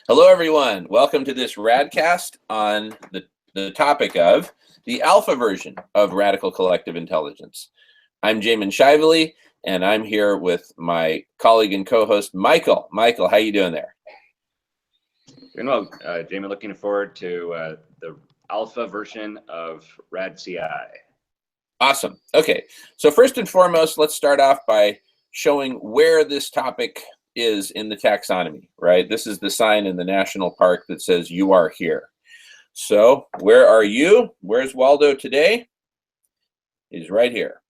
Hello, everyone. Welcome to this Radcast on the topic of the alpha version of radical collective intelligence. I'm Jamin Shively, and I'm here with my colleague and co-host, Michael. Michael, how you doing there? Doing well, Jamin. Looking forward to the alpha version of RCI. Awesome. Okay, so first and foremost, let's start off by showing where this topic is in the taxonomy, right? This is the sign in the national park that says you are here. So where are you? Where's Waldo today? He's right here.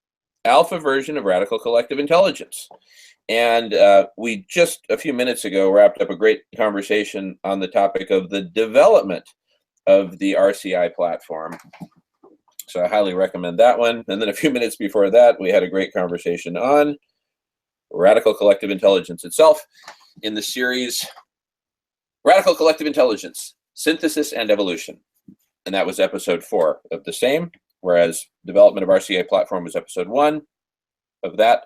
Alpha version of radical collective intelligence. And we just a few minutes ago wrapped up a great conversation on the topic of the development of the RCI platform. So I highly recommend that one. And then a few minutes before that, we had a great conversation on radical collective intelligence itself in the series Radical Collective Intelligence, Synthesis and Evolution. And that was episode 4 of the same, whereas development of RCI platform was episode 1 of that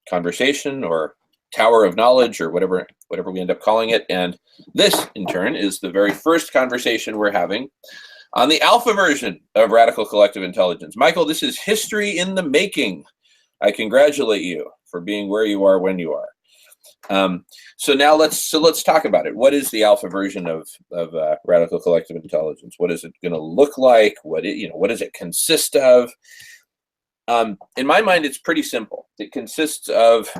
conversation, or tower of knowledge, or whatever we end up calling it. And this, in turn, is the very first conversation we're having on the alpha version of radical collective intelligence. Michael, this is history in the making. I congratulate you for being where you are when you are. So now let's talk about it. What is the alpha version of radical collective intelligence? What is it going to look like? What does it consist of? In my mind, it's pretty simple. It consists of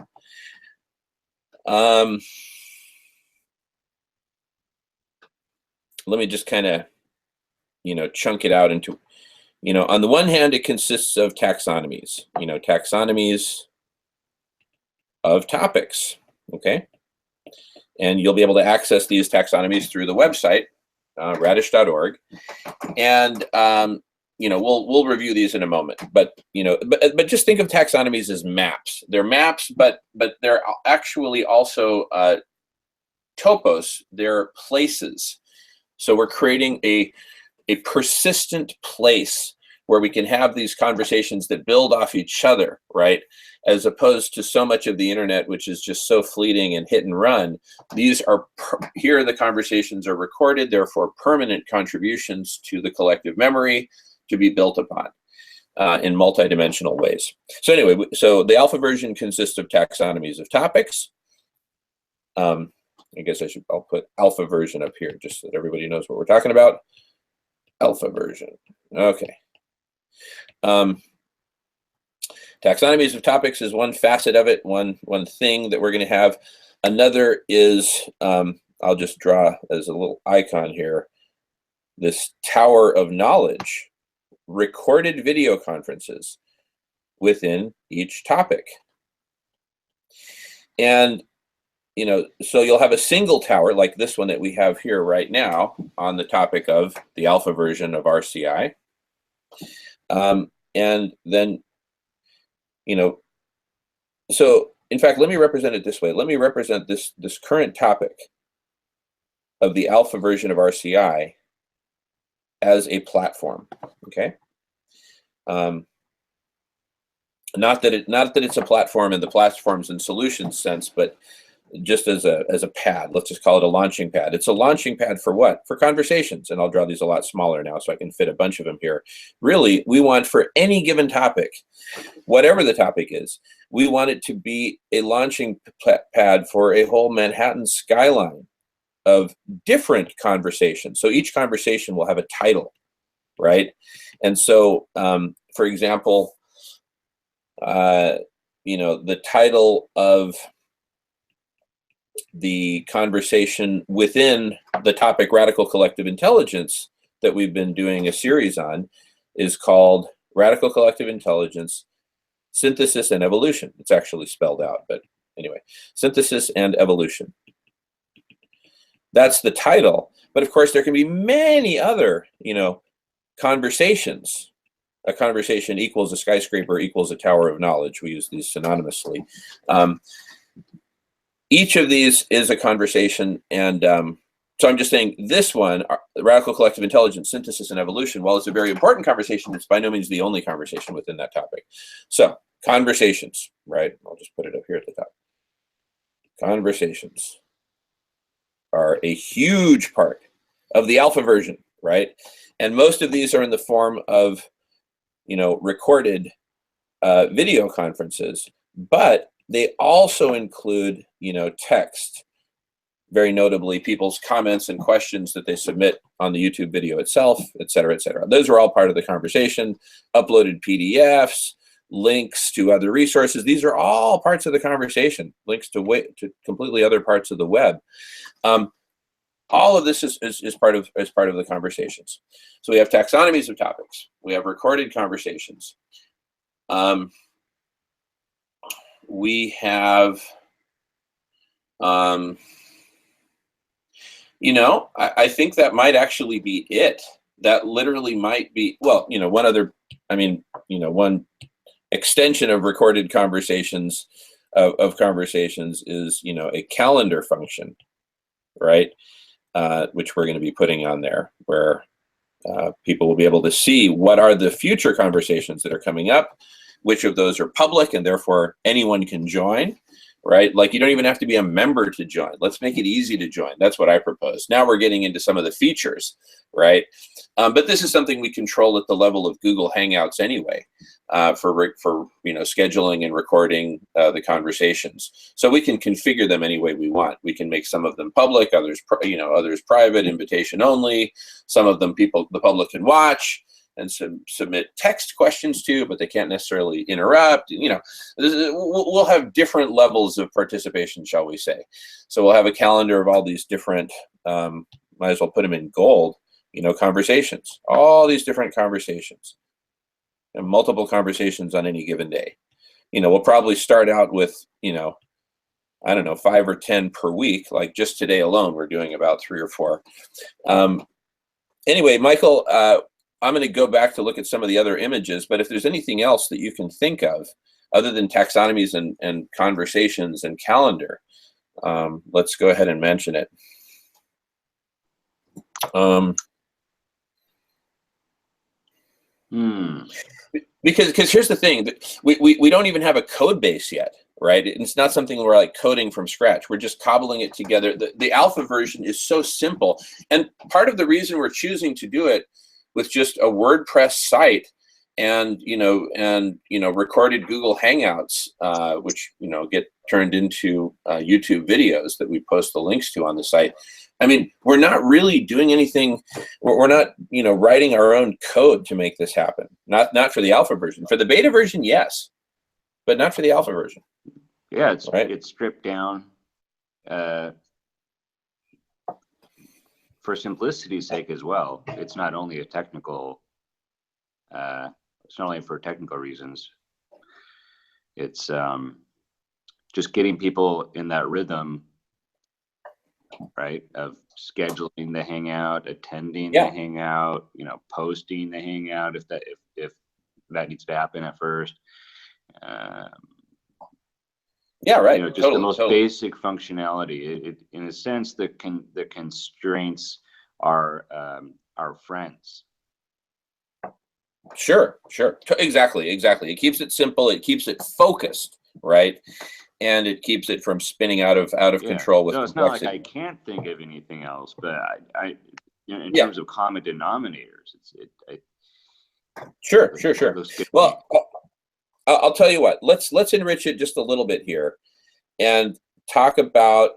let me just kind of chunk it out into, on the one hand, it consists of taxonomies, taxonomies of topics, okay? And you'll be able to access these taxonomies through the website, radish.org. And, we'll review these in a moment, but just think of taxonomies as maps. They're maps, but they're actually also topos, they're places. So we're creating a persistent place where we can have these conversations that build off each other, right? As opposed to so much of the internet, which is just so fleeting and hit and run. These are, here the conversations are recorded, therefore permanent contributions to the collective memory to be built upon in multidimensional ways. So anyway, so the alpha version consists of taxonomies of topics. I guess I'll put alpha version up here just so that everybody knows what we're talking about. Alpha version. Okay. Taxonomies of topics is one facet of it, one thing that we're going to have. Another is, I'll just draw as a little icon here, this tower of knowledge, recorded video conferences within each topic. And so you'll have a single tower like this one that we have here right now on the topic of the alpha version of RCI. And then, so in fact, let me represent it this way. Let me represent this current topic of the alpha version of RCI as a platform, okay? Not that it's a platform in the platforms and solutions sense, but just as a pad. Let's just call it a launching pad. It's a launching pad for what? For conversations. And I'll draw these a lot smaller now so I can fit a bunch of them here. Really, we want for any given topic, whatever the topic is, we want it to be a launching pad for a whole Manhattan skyline of different conversations. So each conversation will have a title, right? And so, for example, the title of the conversation within the topic radical collective intelligence that we've been doing a series on is called Radical Collective Intelligence, Synthesis and Evolution. It's actually spelled out, but anyway, Synthesis and Evolution. That's the title. But of course, there can be many other, conversations. A conversation equals a skyscraper equals a tower of knowledge. We use these synonymously. Each of these is a conversation, and so I'm just saying this one, Radical Collective Intelligence, Synthesis and Evolution, while it's a very important conversation, it's by no means the only conversation within that topic. So, conversations, right? I'll just put it up here at the top. Conversations. are a huge part of the alpha version, right? And most of these are in the form of, recorded video conferences, but they also include, text, very notably people's comments and questions that they submit on the YouTube video itself, et cetera, et cetera. Those are all part of the conversation, uploaded PDFs, links to other resources. These are all parts of the conversation, links to completely other parts of the web. All of this is part of the conversations. So we have taxonomies of topics. We have recorded conversations. We have, I think that might actually be it. That literally might be, well, one extension of recorded conversations of conversations is, a calendar function, right? Which we're going to be putting on there, where people will be able to see what are the future conversations that are coming up, which of those are public and therefore anyone can join, right? Like, you don't even have to be a member to join. Let's make it easy to join. That's what I propose. Now we're getting into some of the features, right? But this is something we control at the level of Google Hangouts anyway, for scheduling and recording the conversations. So we can configure them any way we want. We can make some of them public, others private, invitation only. Some of them the public can watch and submit text questions to, but they can't necessarily interrupt. We'll have different levels of participation, shall we say. So we'll have a calendar of all these different, might as well put them in gold, conversations, all these different conversations, and multiple conversations on any given day. We'll probably start out with, 5 or 10 per week. Like just today alone, we're doing about 3 or 4. Anyway, Michael, I'm going to go back to look at some of the other images, but if there's anything else that you can think of other than taxonomies and conversations and calendar, let's go ahead and mention it. Because here's the thing, we don't even have a code base yet, right? It's not something we're like coding from scratch. We're just cobbling it together. The alpha version is so simple. And part of the reason we're choosing to do it with just a WordPress site and recorded Google Hangouts, which get turned into YouTube videos that we post the links to on the site. I mean, we're not really doing anything. We're not writing our own code to make this happen. Not for the alpha version. For the beta version, yes, but not for the alpha version. Yeah, it's stripped down. For simplicity's sake as well, it's not only it's not only for technical reasons. It's just getting people in that rhythm, right, of scheduling the hangout, attending the hangout, posting the hangout if that needs to happen at first. Yeah, right. Just the most basic functionality. It in a sense, the constraints are our friends. Sure. Exactly. It keeps it simple. It keeps it focused, right? And it keeps it from spinning out of control with complexity. It's not like I can't think of anything else, but in terms of common denominators, Sure. Well, I'll tell you what. Let's enrich it just a little bit here, and talk about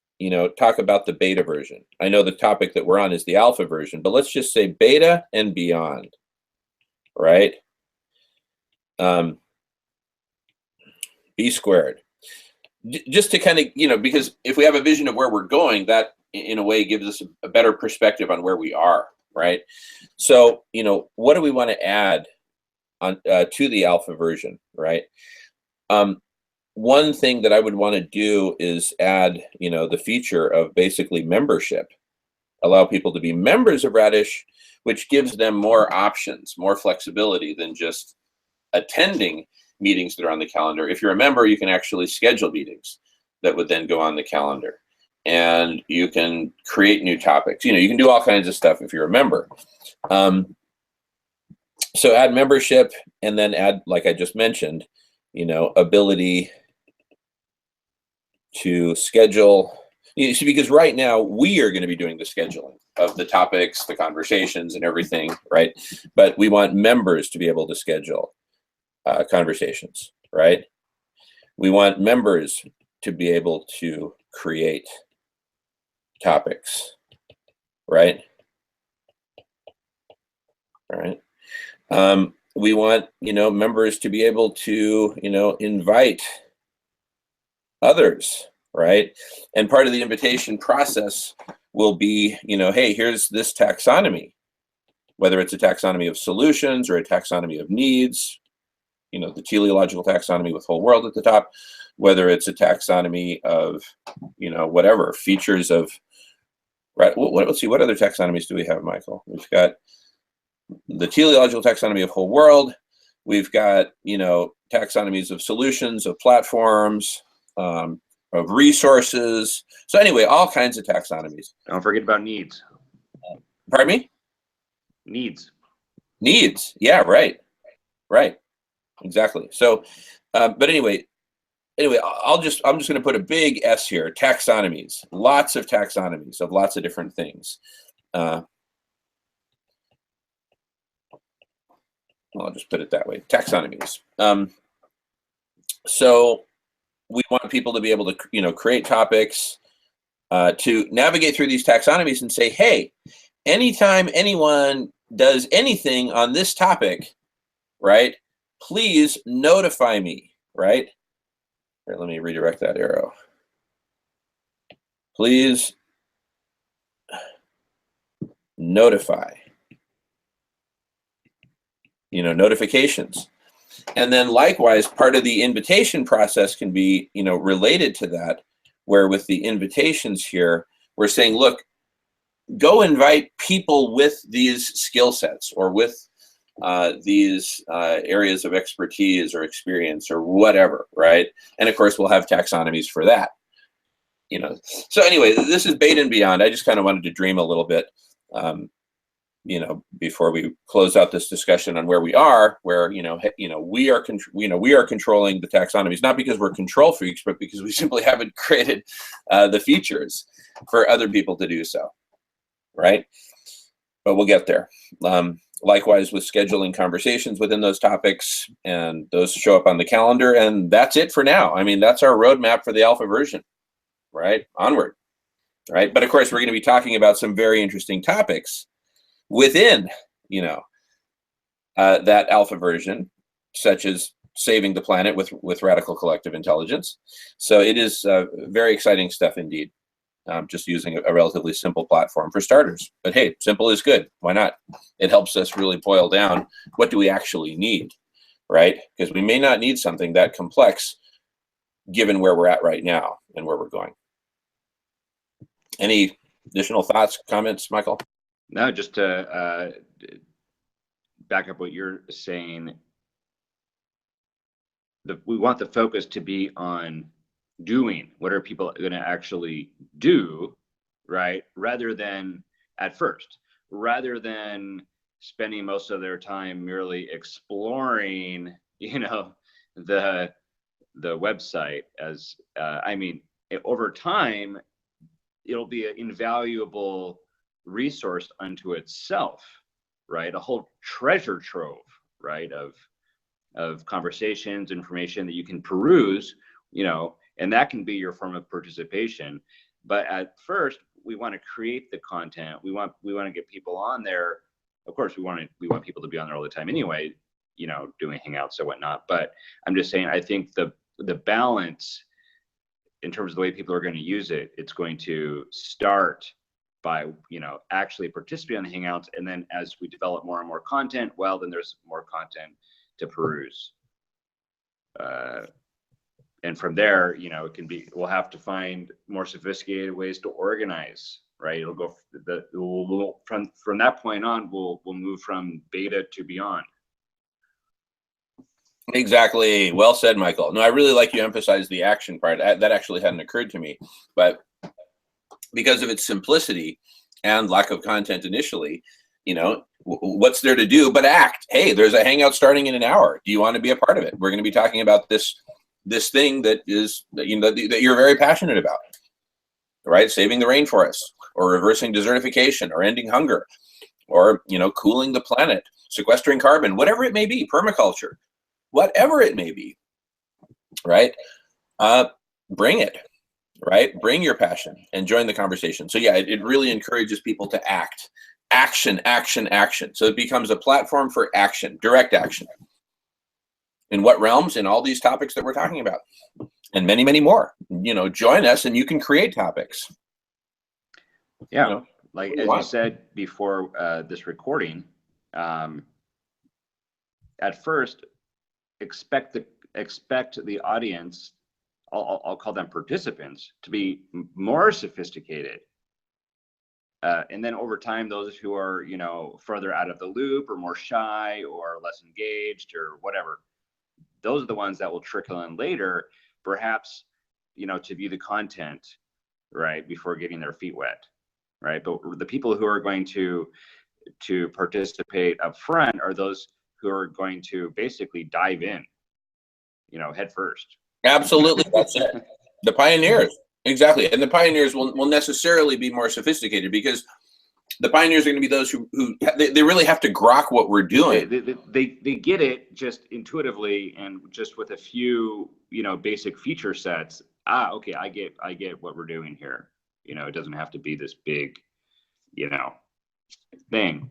the beta version. I know the topic that we're on is the alpha version, but let's just say beta and beyond, right? B squared. Just to kind of because if we have a vision of where we're going, that in a way gives us a better perspective on where we are, right? So what do we want to add on to the alpha version, right? One thing that I would want to do is add, the feature of basically membership, allow people to be members of Radish, which gives them more options, more flexibility than just attending meetings that are on the calendar. If you're a member, you can actually schedule meetings that would then go on the calendar, and you can create new topics. You can do all kinds of stuff if you're a member. So add membership, and then add, like I just mentioned, ability to schedule You see, because right now we are going to be doing the scheduling of the topics, the conversations, and everything, right? But we want members to be able to schedule conversations, right? We want members to be able to create topics, right? Right. We want, members to be able to, invite others, right? And part of the invitation process will be, hey, here's this taxonomy, whether it's a taxonomy of solutions or a taxonomy of needs, the teleological taxonomy with whole world at the top, whether it's a taxonomy of, whatever features of, right? Let's see, what other taxonomies do we have, Michael? We've got the teleological taxonomy of whole world. We've got, taxonomies of solutions, of platforms, of resources. So anyway, all kinds of taxonomies. Don't forget about needs. Pardon me? Needs. Yeah, right. Exactly. So, but anyway, I'm just going to put a big S here. Taxonomies. Lots of taxonomies of lots of different things. I'll just put it that way. Taxonomies. So we want people to be able to, create topics, to navigate through these taxonomies and say, hey, anytime anyone does anything on this topic, right, please notify me, right? Here, let me redirect that arrow. Please notify. Notifications. And then likewise, part of the invitation process can be, related to that, where with the invitations here, we're saying, look, go invite people with these skill sets or with these areas of expertise or experience or whatever, right? And of course, we'll have taxonomies for that. So anyway, this is beta and beyond. I just kind of wanted to dream a little bit, before we close out this discussion on where we are, where, we are controlling the taxonomies, not because we're control freaks, but because we simply haven't created the features for other people to do so, right? But we'll get there. Likewise with scheduling conversations within those topics, and those show up on the calendar, and that's it for now. I mean, that's our roadmap for the alpha version, right? Onward, right? But of course, we're going to be talking about some very interesting topics within, that alpha version, such as saving the planet with radical collective intelligence. So it is very exciting stuff indeed. Just using a relatively simple platform for starters. But hey, simple is good. Why not? It helps us really boil down what do we actually need, right? Because we may not need something that complex given where we're at right now and where we're going. Any additional thoughts, comments, Michael? No, just to back up what you're saying, we want the focus to be on doing. What are people going to actually do, right? Rather than spending most of their time merely exploring, the website. As over time, it'll be an invaluable resource unto itself, right? A whole treasure trove, right, of conversations, information that you can peruse, and that can be your form of participation. But at first, we want to create the content. We want to get people on there. Of course, we want people to be on there all the time anyway, doing hangouts and whatnot. But I'm just saying, I think the balance in terms of the way people are going to use it, it's going to start by actually participating on the hangouts, and then as we develop more and more content, well, then there's more content to peruse. And from there, we'll have to find more sophisticated ways to organize, right? It'll go from that point on, we'll move from beta to beyond. Exactly. Well said, Michael. No, I really like you emphasize the action part. That actually hadn't occurred to me, but because of its simplicity and lack of content initially, what's there to do but act? Hey, there's a hangout starting in an hour. Do you want to be a part of it? We're going to be talking about this thing that is, that you're very passionate about. right? Saving the rainforests, or reversing desertification, or ending hunger, or, you know, cooling the planet, sequestering carbon, whatever it may be, permaculture, whatever it may be, right? Bring it, right? Bring your passion and join the conversation. So yeah, it really encourages people to act. Action, action, action. So it becomes a platform for action, direct action. In what realms? In all these topics that we're talking about, and many, many more. You know, join us and you can create topics. Yeah, You know, like as you said before this recording, at first, expect the audience, I'll call them participants, to be more sophisticated. And then over time, those who are, you know, further out of the loop or more shy or less engaged or whatever, those are the ones that will trickle in later, perhaps, you know, to view the content, right, before getting their feet wet, right? But the people who are going to participate up front are those who are going to basically dive in, you know, head first. Absolutely, that's it. The pioneers, exactly. And the pioneers will necessarily be more sophisticated, because the pioneers are going to be those who they really have to grok what we're doing. They get it just intuitively, and just with a few, you know, basic feature sets. Okay, I get what we're doing here. You know, it doesn't have to be this big, you know, thing,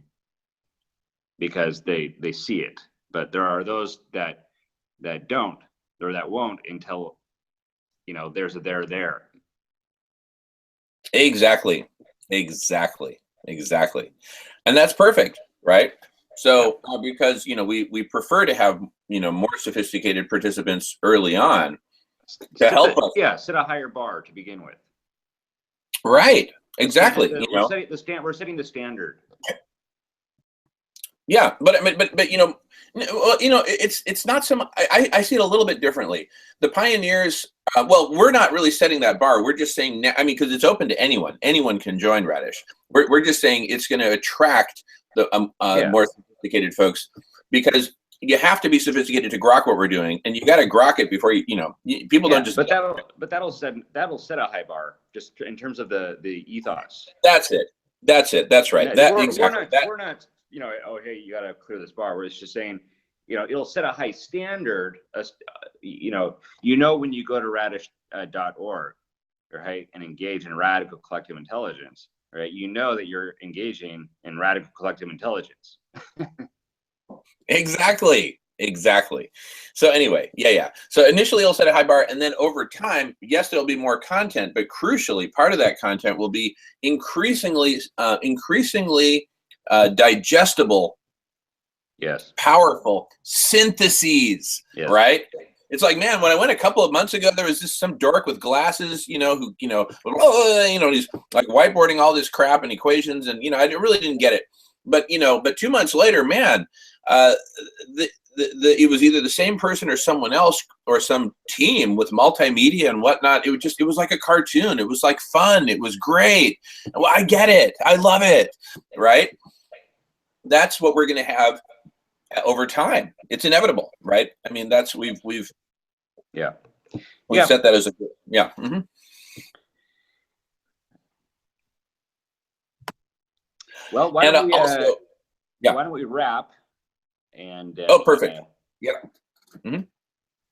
because they see it. But there are those that don't, or that won't, until, you know, there's a there. Exactly. And that's perfect, right? So because, you know, we prefer to have, you know, more sophisticated participants early on to help us. Yeah, set a higher bar to begin with. Right. Exactly. We're setting the standard. Yeah, but I mean, but you know, it's not some. I see it a little bit differently. The pioneers, well, we're not really setting that bar. We're just saying, I mean, because it's open to anyone. Anyone can join Radish. We're just saying it's going to attract the more sophisticated folks, because you have to be sophisticated to grok what we're doing, and you got to grok it before people don't just. But that'll set a high bar, just in terms of the ethos. That's it. That's right. We're not, you know, oh, hey, you got to clear this bar. We're just saying, you know, it'll set a high standard. You know, when you go to radish.org, right, and engage in radical collective intelligence, right, you know that you're engaging in radical collective intelligence. Exactly. So anyway, yeah. So initially it'll set a high bar, and then over time, yes, there'll be more content, but crucially, part of that content will be increasingly digestible, yes, powerful syntheses, yes. Right? It's like, man, when I went a couple of months ago, there was just some dork with glasses, you know, who, he's like whiteboarding all this crap and equations, and, you know, I really didn't get it. But, you know, 2 months later, man, it was either the same person or someone else or some team with multimedia and whatnot. It was like a cartoon. It was like fun. It was great. Well, I get it. I love it. Right? That's what we're going to have over time. It's inevitable, right? I mean, that's we've set that as a Mm-hmm. Well, why don't we wrap? And perfect. Mm-hmm.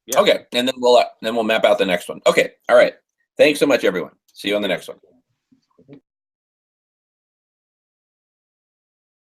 Yeah. Okay, and then we'll map out the next one. Okay. All right. Thanks so much, everyone. See you on the next one.